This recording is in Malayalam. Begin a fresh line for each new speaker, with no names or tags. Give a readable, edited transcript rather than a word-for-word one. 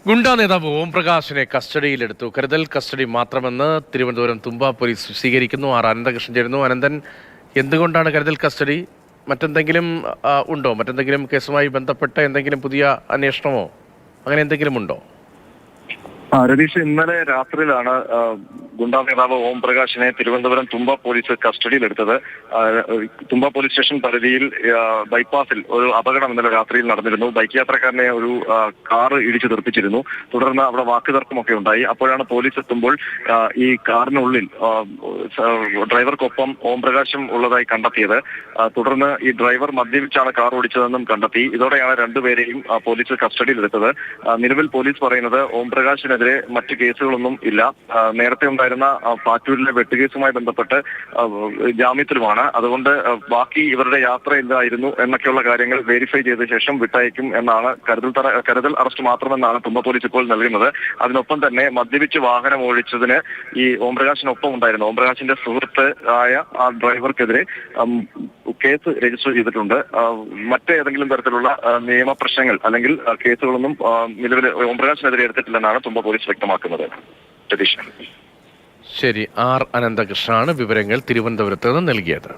ഗുണ്ടാ നേതാവ് ഓംപ്രകാശിനെ കസ്റ്റഡിയിലെടുത്തു. കരുതൽ കസ്റ്റഡി മാത്രമെന്ന് തിരുവനന്തപുരം തുമ്പ പോലീസ് സ്വീകരിക്കുന്നു. അനന്തകൃഷ്ണൻ ചേരുന്നു. അനന്തൻ, എന്തുകൊണ്ടാണ് കരുതൽ കസ്റ്റഡി? മറ്റെന്തെങ്കിലും ഉണ്ടോ? മറ്റെന്തെങ്കിലും കേസുമായി ബന്ധപ്പെട്ട എന്തെങ്കിലും പുതിയ അന്വേഷണമോ അങ്ങനെ എന്തെങ്കിലും ഉണ്ടോ?
രതീഷ്, ഇന്നലെ രാത്രിയിലാണ് ഗുണ്ടാ നേതാവ് ഓംപ്രകാശിനെ തിരുവനന്തപുരം തുമ്പ പോലീസ് കസ്റ്റഡിയിലെടുത്തത്. തുമ്പ പോലീസ് സ്റ്റേഷൻ പരിധിയിൽ ബൈപ്പാസിൽ ഒരു അപകടം ഇന്നലെ രാത്രിയിൽ നടന്നിരുന്നു. ബൈക്ക് യാത്രക്കാരനെ ഒരു കാറ് ഇടിച്ചു തെറിപ്പിച്ചിരുന്നു. തുടർന്ന് അവിടെ വാക്കുതർക്കമൊക്കെ ഉണ്ടായി. അപ്പോഴാണ് പോലീസ് എത്തുമ്പോൾ ഈ കാറിനുള്ളിൽ ഡ്രൈവർക്കൊപ്പം ഓംപ്രകാശും ഉള്ളതായി കണ്ടെത്തിയത്. തുടർന്ന് ഈ ഡ്രൈവർ മദ്യപിച്ചാണ് കാർ ഓടിച്ചതെന്നും കണ്ടെത്തി. ഇതോടെയാണ് രണ്ടുപേരെയും പോലീസ് കസ്റ്റഡിയിലെടുത്തത്. നിലവിൽ പോലീസ് പറയുന്നത് ഓംപ്രകാശിനെതിരെ മറ്റു കേസുകളൊന്നും ഇല്ല. നേരത്തെ ഉണ്ടായിരുന്ന പാറ്റൂരിലെ വെട്ടുകേസുമായി ബന്ധപ്പെട്ട് ജാമ്യത്തിലുമാണ്. അതുകൊണ്ട് ബാക്കി ഇവരുടെ യാത്ര എന്തായിരുന്നു എന്നൊക്കെയുള്ള കാര്യങ്ങൾ വെരിഫൈ ചെയ്ത ശേഷം വിട്ടയക്കും എന്നാണ് കരുതൽ അറസ്റ്റ് മാത്രമെന്നാണ് തുമ്പ പോലീസ് ഇപ്പോൾ നൽകുന്നത്. അതിനൊപ്പം തന്നെ മദ്യപിച്ച് വാഹനം ഓടിച്ചതിന് ഈ ഓംപ്രകാശിനൊപ്പം ഉണ്ടായിരുന്നു ഓംപ്രകാശിന്റെ സുഹൃത്ത് ആയ ആ ഡ്രൈവർക്കെതിരെ കേസ് രജിസ്റ്റർ ചെയ്തിട്ടുണ്ട്. മറ്റേതെങ്കിലും തരത്തിലുള്ള നിയമപ്രശ്നങ്ങൾ അല്ലെങ്കിൽ കേസുകളൊന്നും നിലവിൽ ഓംപ്രകാശിനെതിരെ എടുത്തിട്ടില്ലെന്നാണ് തുമ്പ പോലീസ് വ്യക്തമാക്കുന്നത്.
ശരി, ആർ അനന്തകൃഷ്ണനാണ് വിവരങ്ങൾ തിരുവനന്തപുരത്ത് നിന്ന് നൽകിയത്.